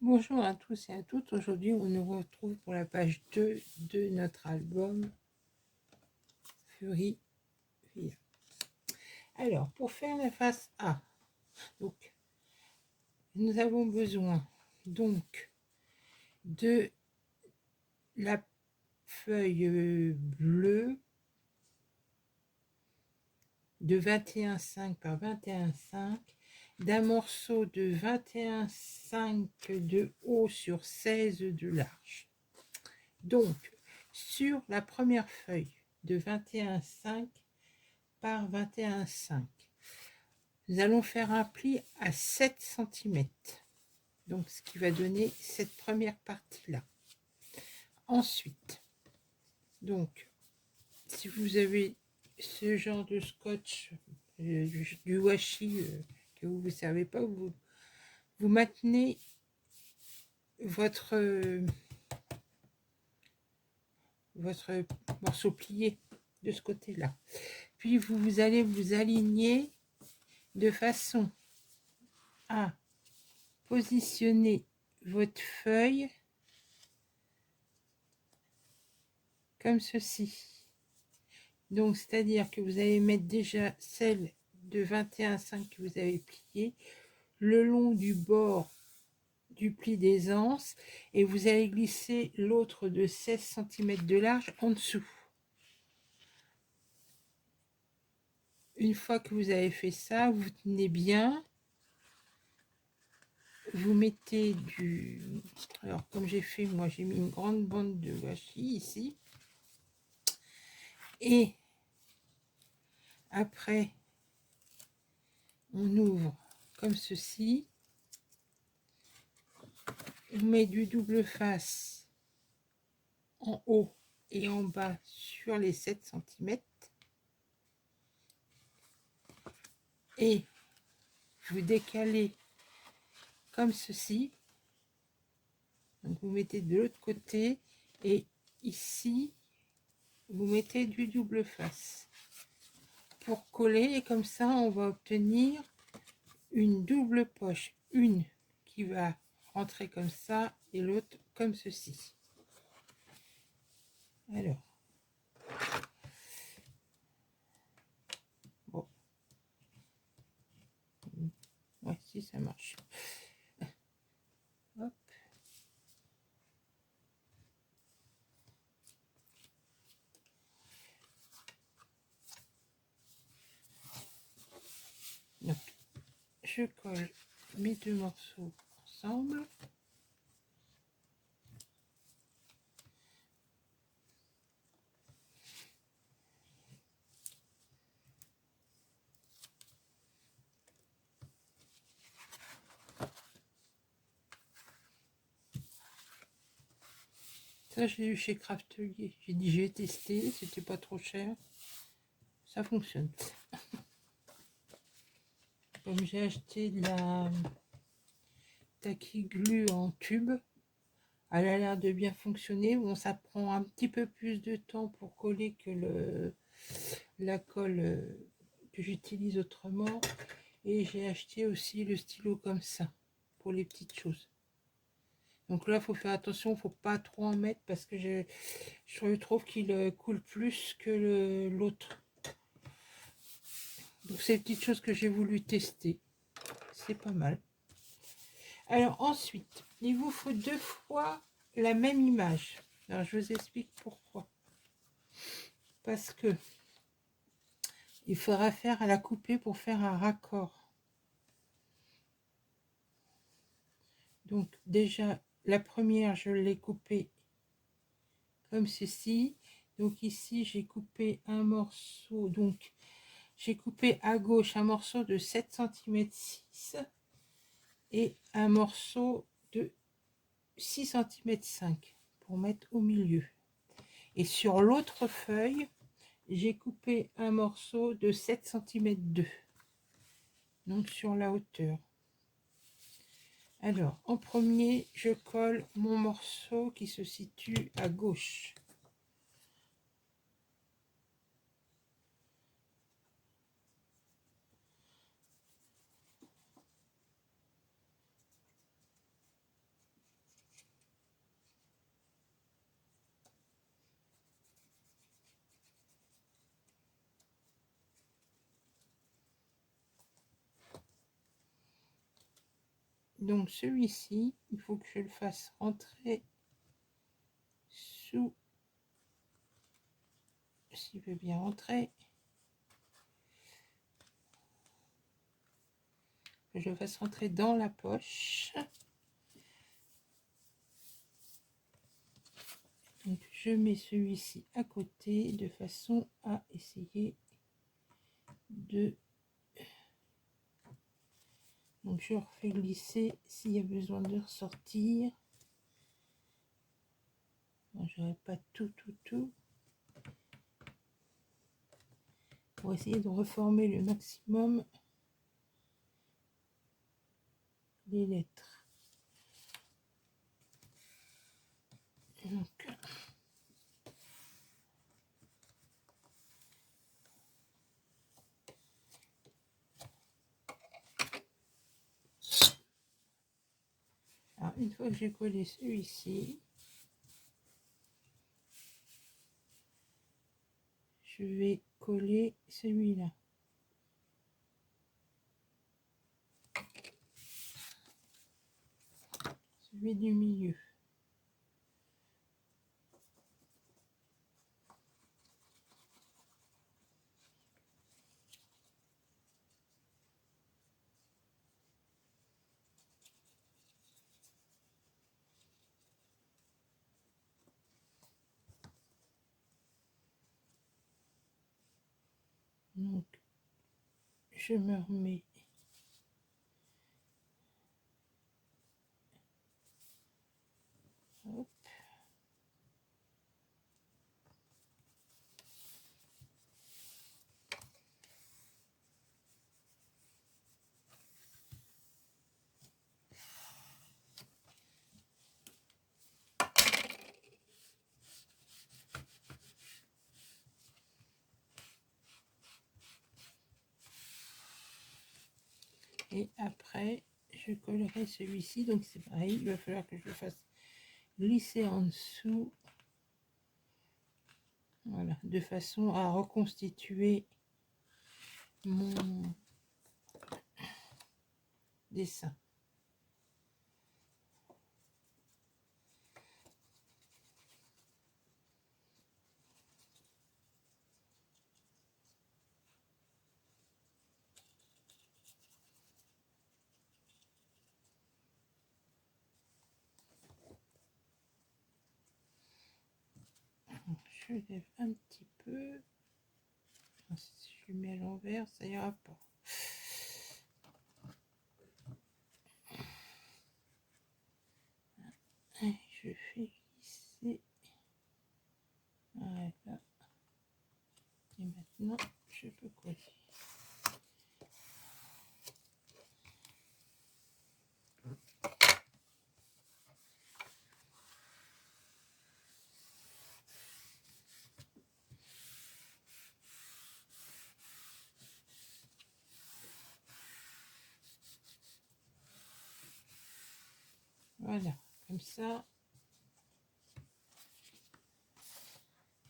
Bonjour à tous et à toutes. Aujourd'hui, on nous retrouve pour la page 2 de notre album Fury Via. Alors, pour faire la face A, donc, nous avons besoin donc de la feuille bleue de 21,5 par 21,5, d'un morceau de 21,5 de haut sur 16 de large. Donc, sur la première feuille de 21,5 par 21,5, nous allons faire un pli à 7 cm. Donc, ce qui va donner cette première partie-là. Ensuite, donc, si vous avez ce genre de scotch, du washi que vous ne savez pas, vous maintenez votre morceau plié de ce côté-là. Puis vous allez vous aligner de façon à positionner votre feuille comme ceci. Donc, c'est-à-dire que vous allez mettre déjà celle de 21,5 que vous avez pliée le long du bord du pli des anses et vous allez glisser l'autre de 16 cm de large en dessous. Une fois que vous avez fait ça, vous tenez bien, vous mettez du... Alors, comme j'ai fait, moi j'ai mis une grande bande de washi ici. Et après, on ouvre comme ceci. On met du double face en haut et en bas sur les 7 cm. Et vous décalez comme ceci. Donc vous mettez de l'autre côté et ici, vous mettez du double face pour coller. Et comme ça, on va obtenir une double poche. Une qui va rentrer comme ça et l'autre comme ceci. Alors, bon, ouais, si ça marche. Hop. Donc, je colle mes deux morceaux ensemble. Ça, je l'ai eu chez Craftelier. J'ai dit, j'ai testé, c'était pas trop cher. Ça fonctionne. Comme j'ai acheté de la Tacky Glue en tube, elle a l'air de bien fonctionner. Bon, ça prend un petit peu plus de temps pour coller que la colle que j'utilise autrement. Et j'ai acheté aussi le stylo comme ça, pour les petites choses. Donc là, il faut faire attention, il ne faut pas trop en mettre parce que je trouve qu'il coule plus que l'autre. Donc c'est une petite chose que j'ai voulu tester. C'est pas mal. Alors ensuite, il vous faut 2 fois la même image. Alors je vous explique pourquoi. Parce que il faudra faire à la couper pour faire un raccord. Donc déjà, la première, je l'ai coupée comme ceci. Donc ici, j'ai coupé un morceau. Donc j'ai coupé à gauche un morceau de 7 cm 6 et un morceau de 6 cm 5 pour mettre au milieu. Et sur l'autre feuille, j'ai coupé un morceau de 7 cm 2, donc sur la hauteur. Alors, en premier, je colle mon morceau qui se situe à gauche. Donc celui-ci, il faut que je le fasse rentrer sous, s'il veut bien rentrer, que je le fasse rentrer dans la poche. Donc je mets celui-ci à côté de façon à essayer de... Donc je refais glisser s'il y a besoin de ressortir. J'aurais pas tout. Pour essayer de reformer le maximum les lettres. Donc, alors, une fois que j'ai collé celui-ci, je vais coller celui-là. Celui du milieu. Donc, je me remets hop. Et après, je collerai celui-ci. Donc, c'est pareil, il va falloir que je le fasse glisser en dessous. Voilà, de façon à reconstituer mon dessin. Je lève un petit peu. Si je le mets à l'envers, ça ira pas. Et je fais glisser. Voilà. Et maintenant, je peux coller. Voilà, comme ça.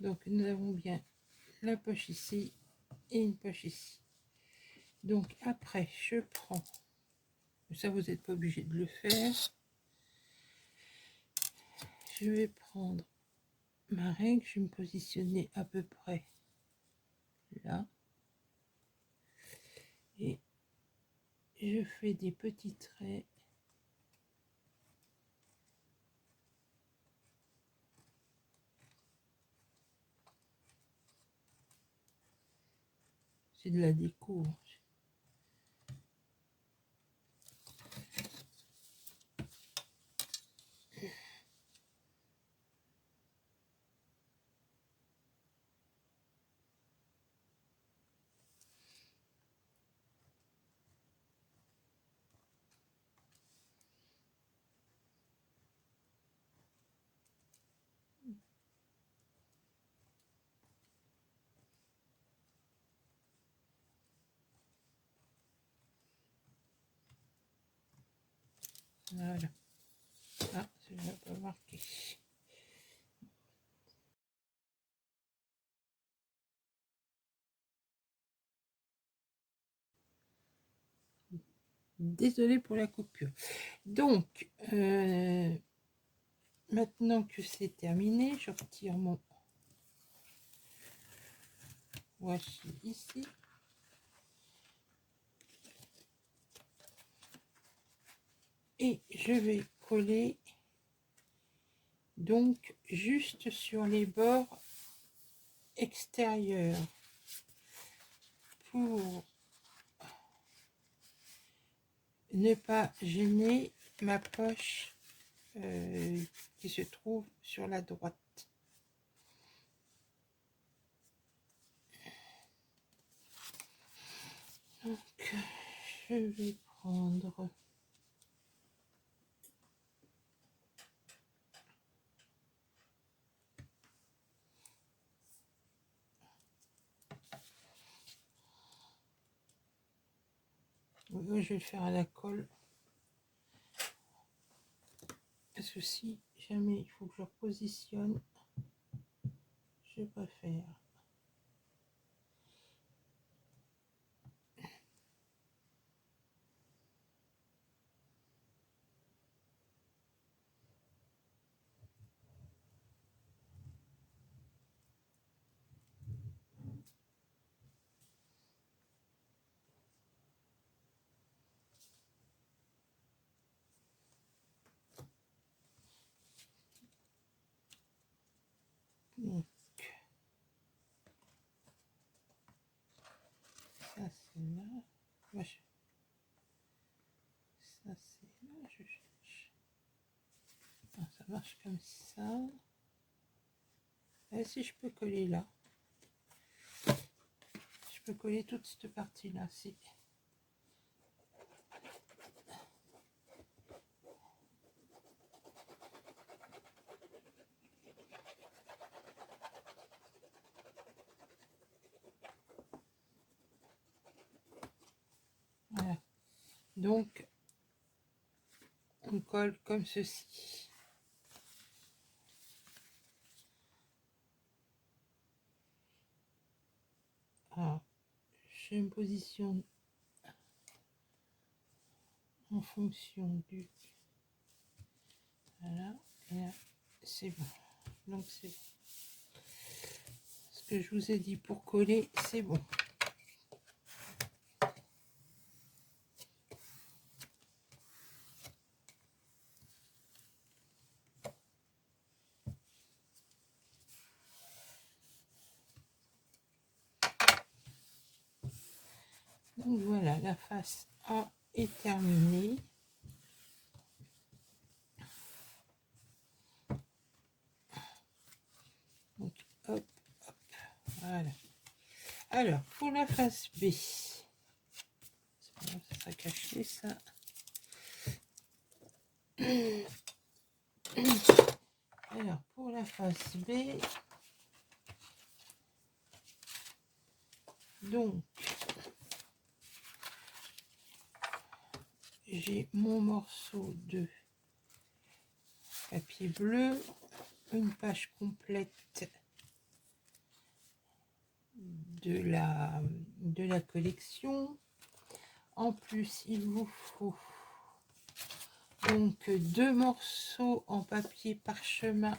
Donc, nous avons bien la poche ici et une poche ici. Donc, après, je prends... Ça, vous n'êtes pas obligé de le faire. Je vais prendre ma règle, je vais me positionner à peu près là. Et je fais des petits traits. C'est de la déco. Voilà. Ah, celui-là pas marqué. Désolée pour la coupure. Donc, maintenant que c'est terminé, je retire mon washi ici. Et je vais coller donc juste sur les bords extérieurs pour ne pas gêner ma poche qui se trouve sur la droite. Donc, je vais prendre je vais le faire à la colle parce que si jamais il faut que je repositionne, je préfère. Donc, ça c'est là. Ça c'est là. Je cherche. Ah, ça marche comme ça. Et si je peux coller là, je peux coller toute cette partie là. Si. Voilà. Donc, on colle comme ceci. Alors, je me positionne en fonction du... Voilà, et là, c'est bon. Donc, c'est ce que je vous ai dit pour coller, c'est bon. Donc voilà, la face A est terminée. Donc hop, hop, voilà. Alors pour la face B, ça sera caché ça. Alors pour la face B, donc j'ai mon morceau de papier bleu, une page complète de la collection. En plus, il vous faut donc 2 morceaux en papier parchemin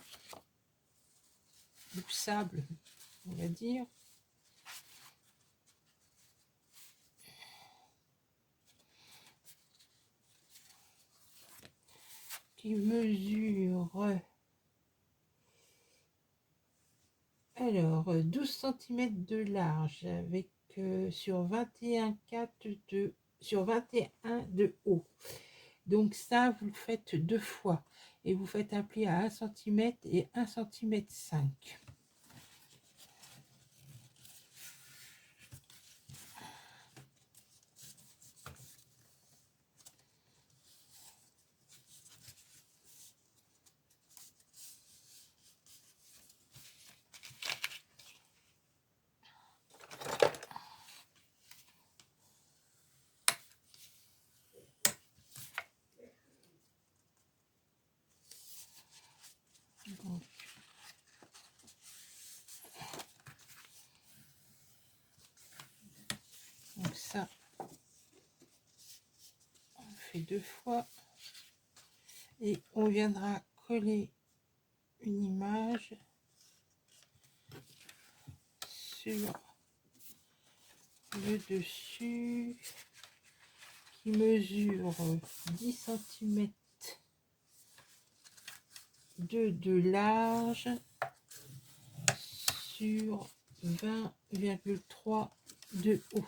ou sable, on va dire. Qui mesure alors 12 cm de large avec sur 21,4 de sur 21 de haut. Donc ça vous le faites 2 fois et vous faites un pli à 1 cm et 1,5 cm. fait 2 fois et on viendra coller une image sur le dessus qui mesure 10 cm de large sur 20,3 de haut.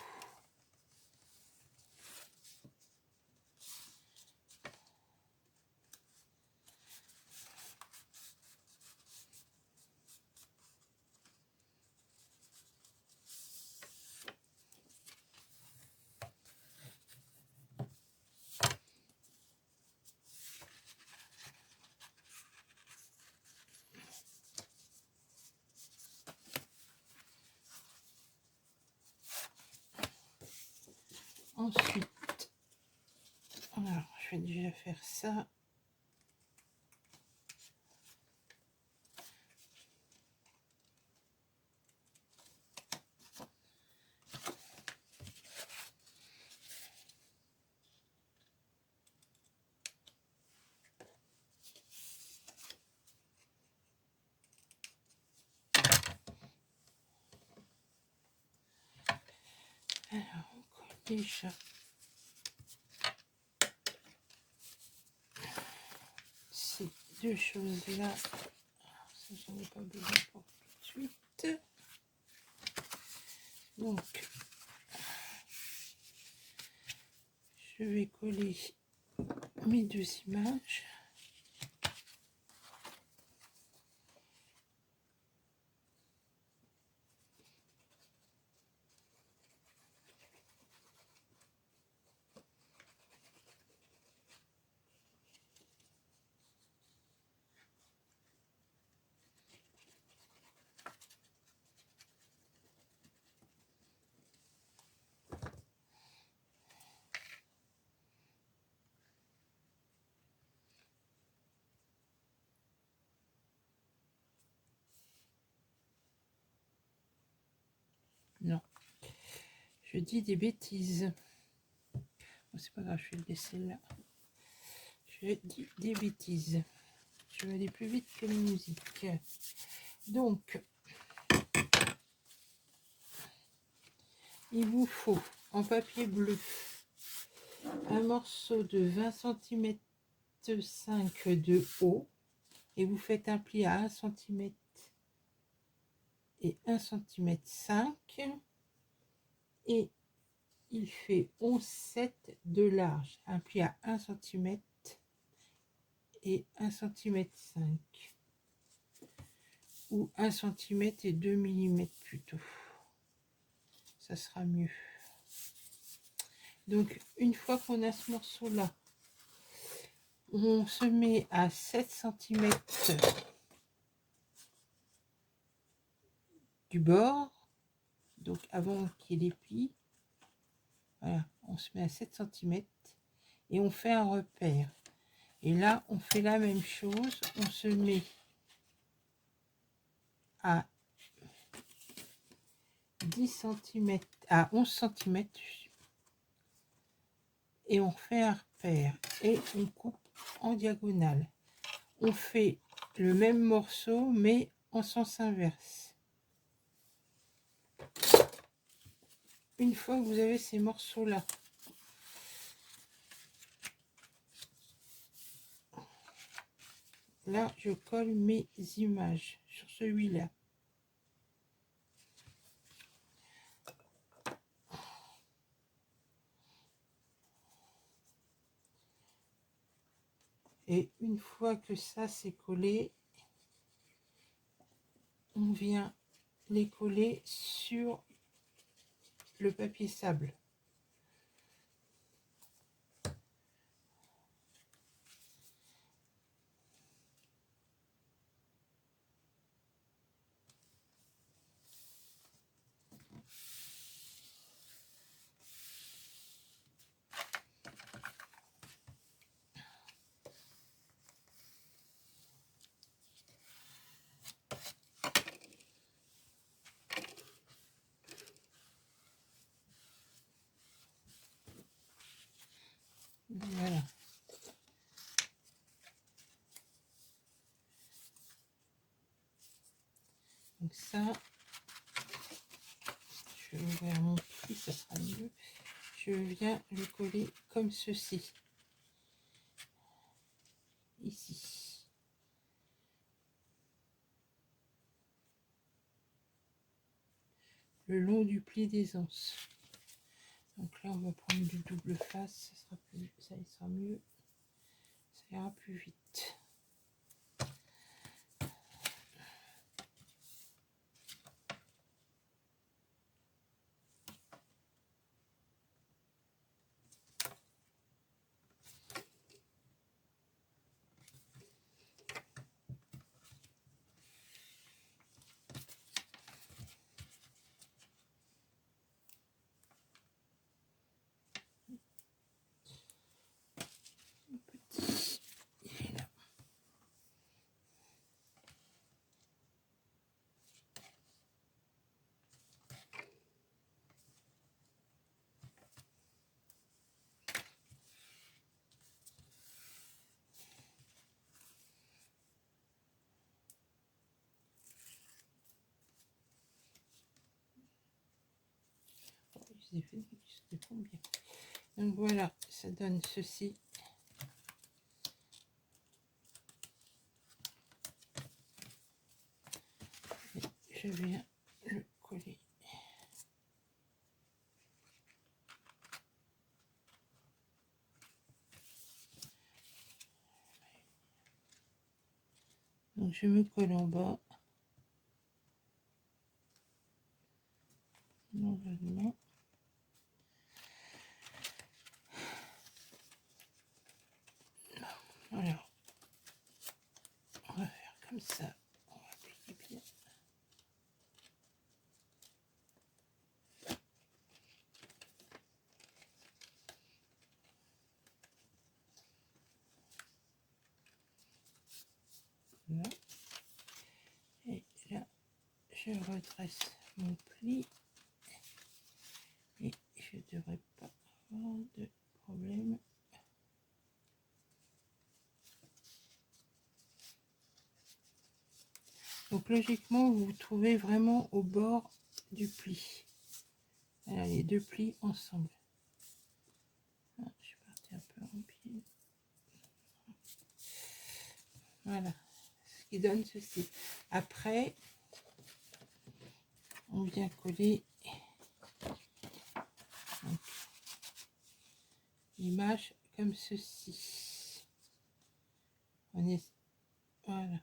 Ensuite, alors, je vais déjà faire ça. Alors, on colle déjà ces deux choses-là. Ça, j'en ai pas besoin pour tout de suite. Donc, je vais coller mes deux images. Non, je dis des bêtises. Bon, c'est pas grave, je vais le laisser là. Je dis des bêtises. Je vais aller plus vite que la musique. Donc, il vous faut en papier bleu un morceau de 20 cm 5 de haut et vous faites un pli à 1 cm et 1 cm 5 et il fait 11,7 de large, un pli à 1 cm et 1 cm 5 ou 1 cm et 2 mm plutôt, ça sera mieux. Donc une fois qu'on a ce morceau là, on se met à 7 cm du bord, donc avant qu'il y ait les plis. Voilà, on se met à 7 cm et on fait un repère. Et là, on fait la même chose, on se met à 10 cm, à 11 cm et on fait un repère et on coupe en diagonale. On fait le même morceau mais en sens inverse. Une fois que vous avez ces morceaux là, là je colle mes images sur celui-là. Et une fois que ça c'est collé, on vient les coller sur le papier sable. Donc ça, je vais ouvrir mon pli, ça sera mieux. Je viens le coller comme ceci, ici. Le long du pli des anses. Donc là, on va prendre du double face, ça sera mieux, ça ira plus vite. Bien. Donc voilà, ça donne ceci. Et je viens le coller. Donc je me colle en bas. Normalement. Alors, on va faire comme ça. On va appliquer bien. Là. Et là, je redresse mon pli. Et je ne devrais pas avoir de problème. Donc logiquement, vous vous trouvez vraiment au bord du pli. Voilà, les deux plis ensemble. Ah, je suis partie un peu en pied. Voilà, ce qui donne ceci. Après, on vient coller l'image comme ceci. On est, voilà.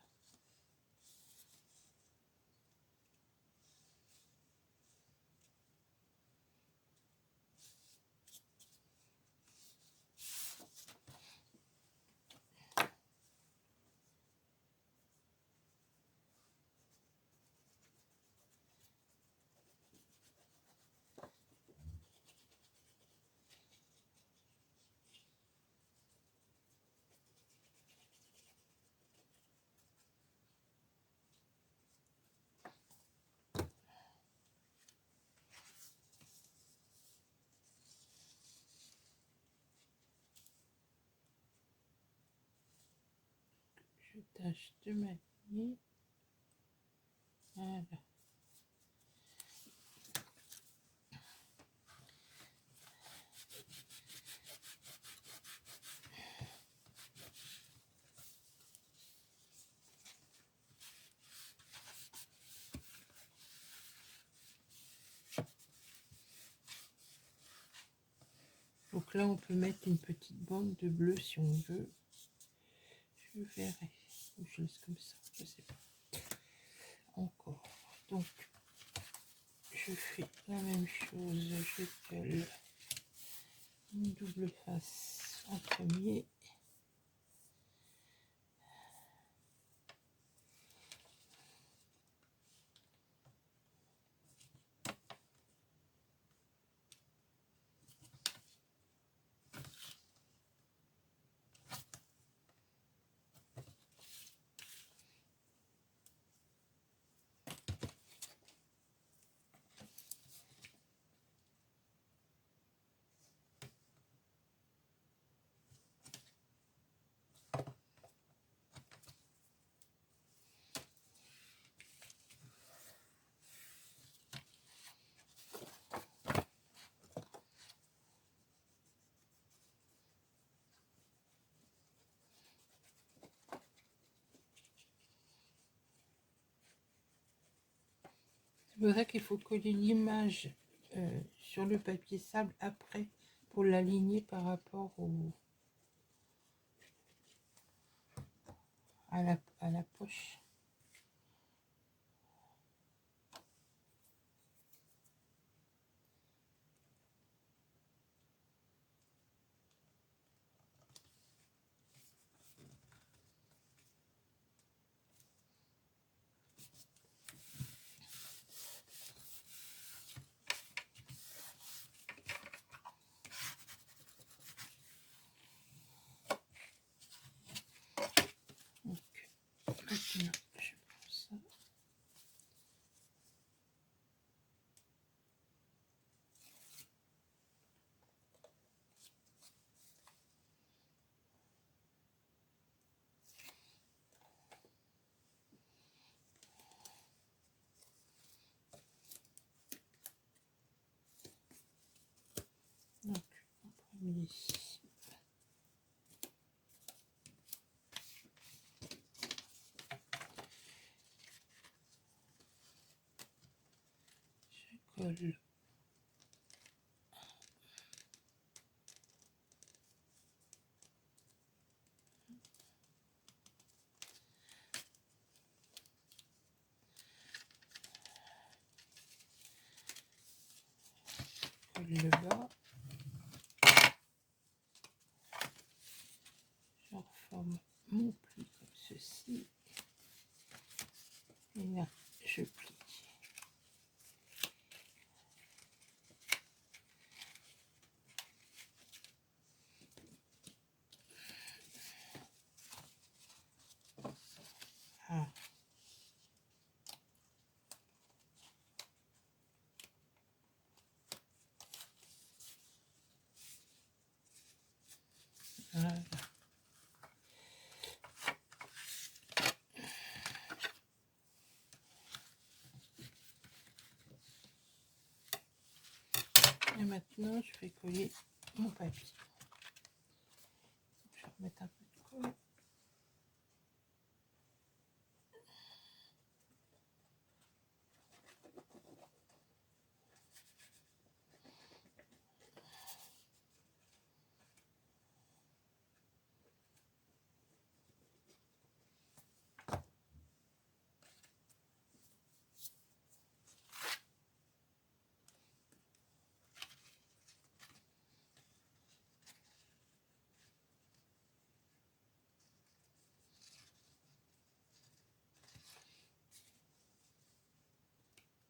Je tâche de m'aligner. Voilà. Donc là, on peut mettre une petite bande de bleu si on veut. Je verrai. Ou je laisse comme ça, je sais pas. Encore. Donc, je fais la même chose. Je colle une double face en premier. pour ça qu'il faut coller l'image sur le papier sable après pour l'aligner par rapport à la poche. Maintenant, je prends ça. Donc, en premier ici. Je colle. Le bas, je reforme mon pli comme ceci, et là je plie. Ah. Voilà. Et maintenant, je vais coller mon papier. Je vais remettre un peu de colle.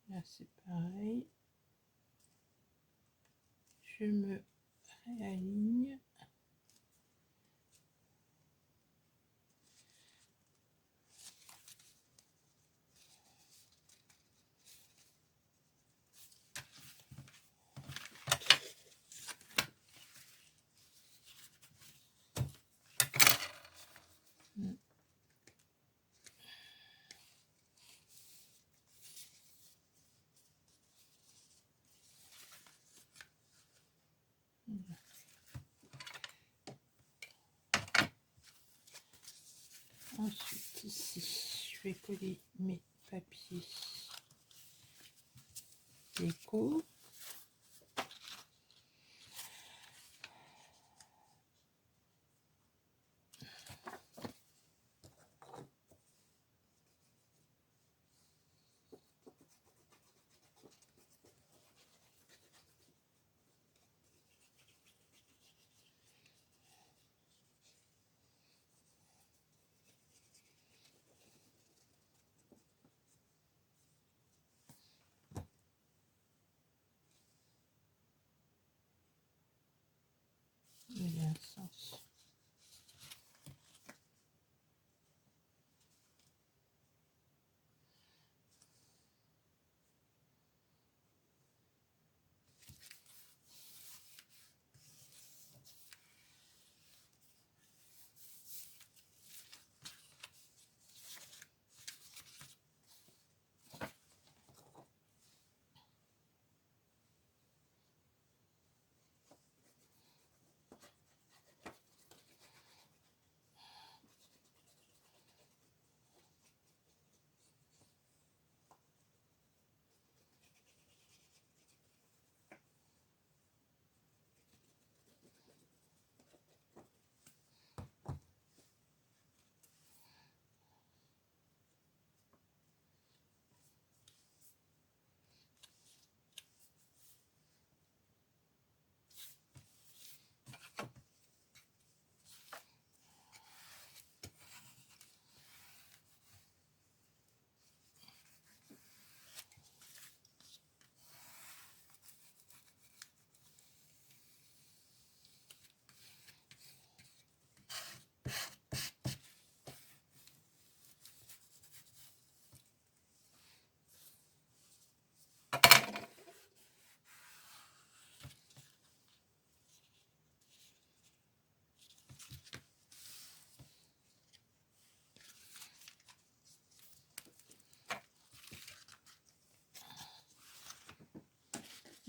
Là, c'est pareil. Je me réaligne. Ensuite, ici, je vais coller mes papiers déco. Il y a un sens.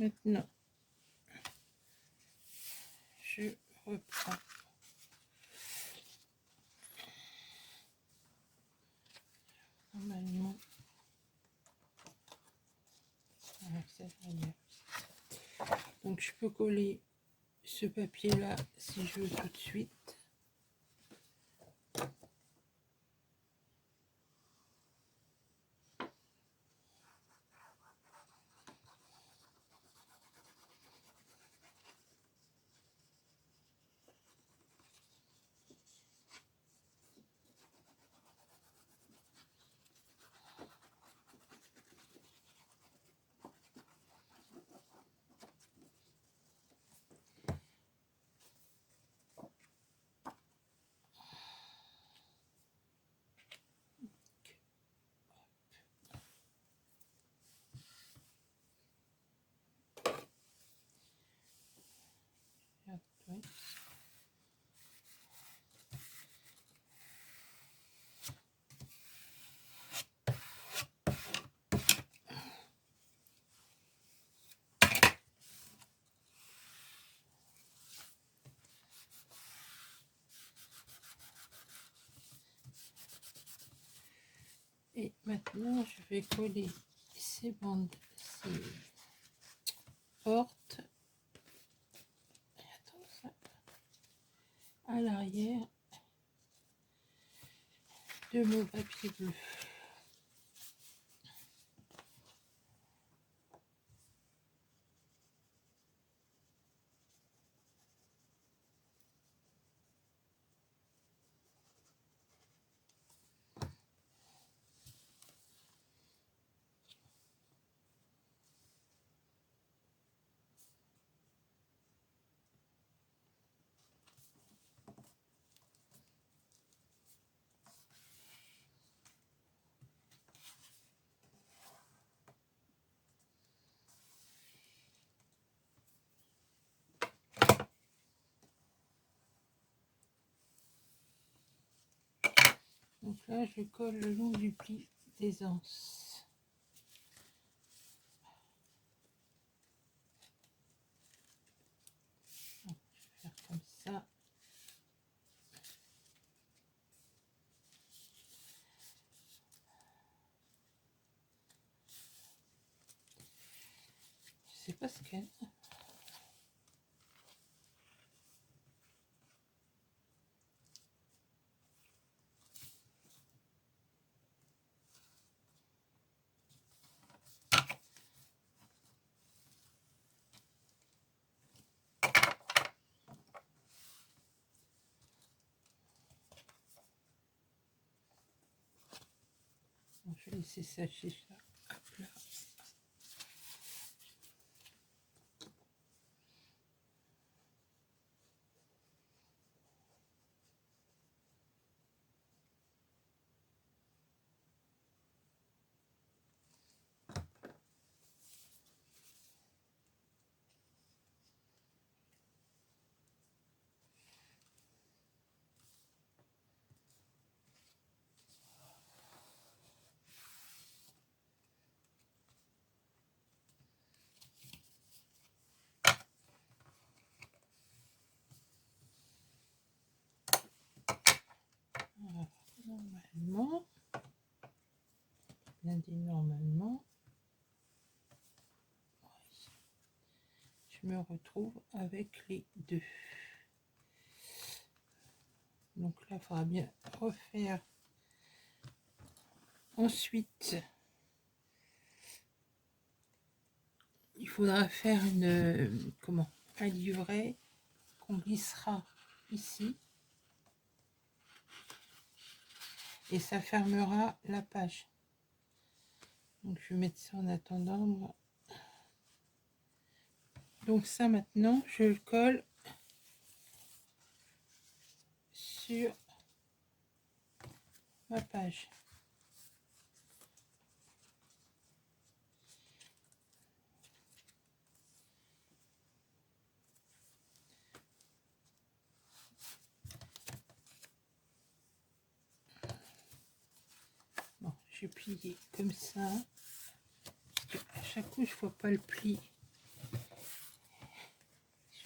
Maintenant, je reprends normalement. Donc je peux coller ce papier là si je veux tout de suite. Et maintenant, je vais coller ces bandes, ces portes à l'arrière de mon papier bleu. Donc là, je colle le long du pli des anses. Donc, je vais faire comme ça. Je sais pas ce qu'elle a. Bon, je vais laisser sécher ça à plat. Alors, normalement, bien dit normalement, je me retrouve avec les deux. Donc là, il faudra bien refaire. Ensuite, il faudra faire un livret qu'on glissera ici et ça fermera la page. Donc je vais mettre ça en attendant. Donc ça maintenant, je le colle sur ma page. Bon, j'ai plié comme ça. Parce que à chaque coup, je vois pas le pli.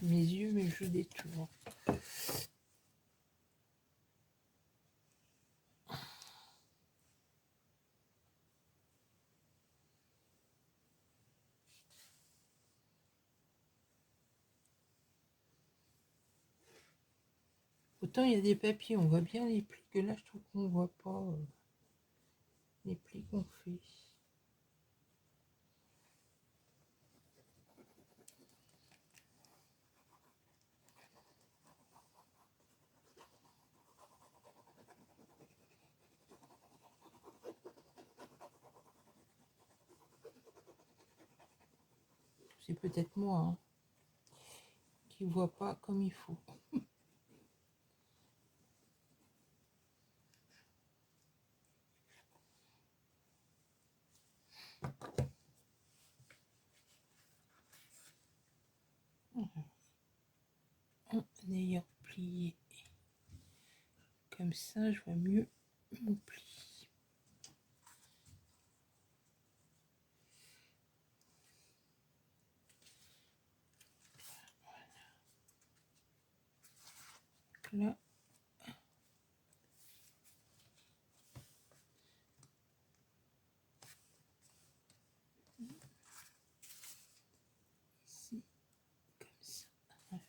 Mes yeux me jouent des tours. Autant il y a des papiers, on voit bien les plis, que là je trouve qu'on ne voit pas les plis qu'on fait. C'est peut-être moi hein, qui ne vois pas comme il faut. En ayant plié comme ça, je vois mieux mon pli. Voilà. Là, ici, comme ça. Voilà.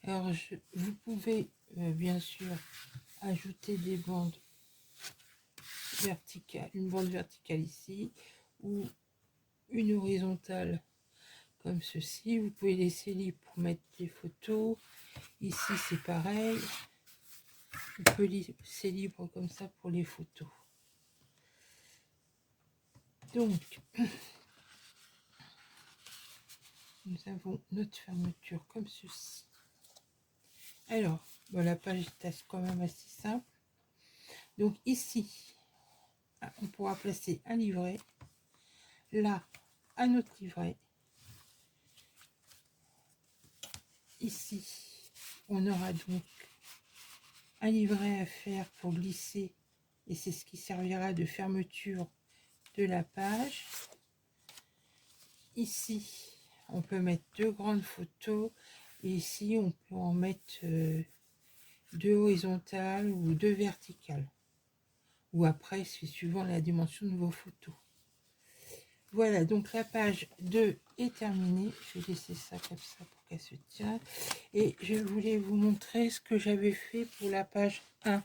Alors, vous pouvez bien sûr ajouter des bandes verticales, une bande verticale ici, ou une horizontale comme ceci. Vous pouvez laisser libre pour mettre des photos. Ici, c'est pareil. Vous pouvez laisser libre comme ça pour les photos. Donc, nous avons notre fermeture comme ceci. Alors, bon, la page est quand même assez simple. Donc ici, on pourra placer un livret. Là, un autre livret. Ici, on aura donc un livret à faire pour glisser. Et c'est ce qui servira de fermeture de la page. Ici, on peut mettre deux grandes photos. Et ici, on peut en mettre deux horizontales ou deux verticales. Ou après, c'est suivant la dimension de vos photos. Voilà, donc la page 2 est terminée. Je vais laisser ça comme ça pour qu'elle se tienne. Et je voulais vous montrer ce que j'avais fait pour la page 1.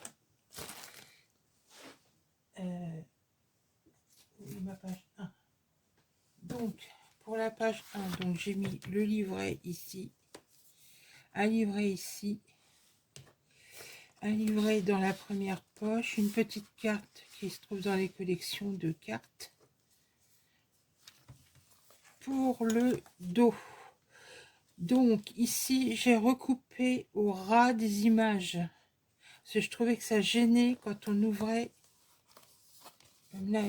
Ma page 1. Donc, pour la page 1, donc j'ai mis le livret ici, un livret ici, un livret dans la première poche, une petite carte qui se trouve dans les collections de cartes. Pour le dos, donc ici j'ai recoupé au ras des images parce que je trouvais que ça gênait quand on ouvrait. Même là,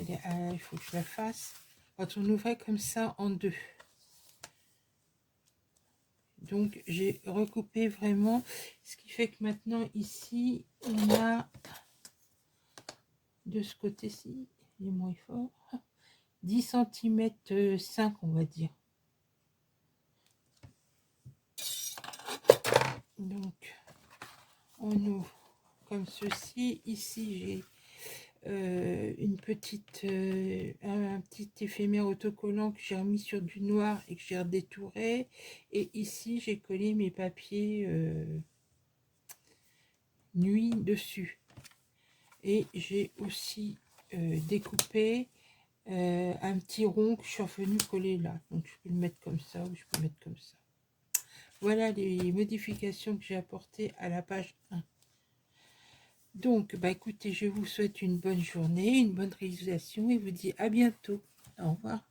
il faut que je la fasse. Quand on ouvrait comme ça en deux. Donc j'ai recoupé vraiment, ce qui fait que maintenant ici on a de ce côté-ci, il est moins fort, 10 cm 5 on va dire. Donc on ouvre comme ceci. Ici j'ai un petit éphémère autocollant que j'ai remis sur du noir et que j'ai redétouré. Et ici j'ai collé mes papiers nuit dessus. Et j'ai aussi découpé un petit rond que je suis revenu coller là. Donc je peux le mettre comme ça ou je peux le mettre comme ça. Voilà les modifications que j'ai apportées à la page 1. Donc, bah écoutez, je vous souhaite une bonne journée, une bonne réalisation et vous dis à bientôt. Au revoir.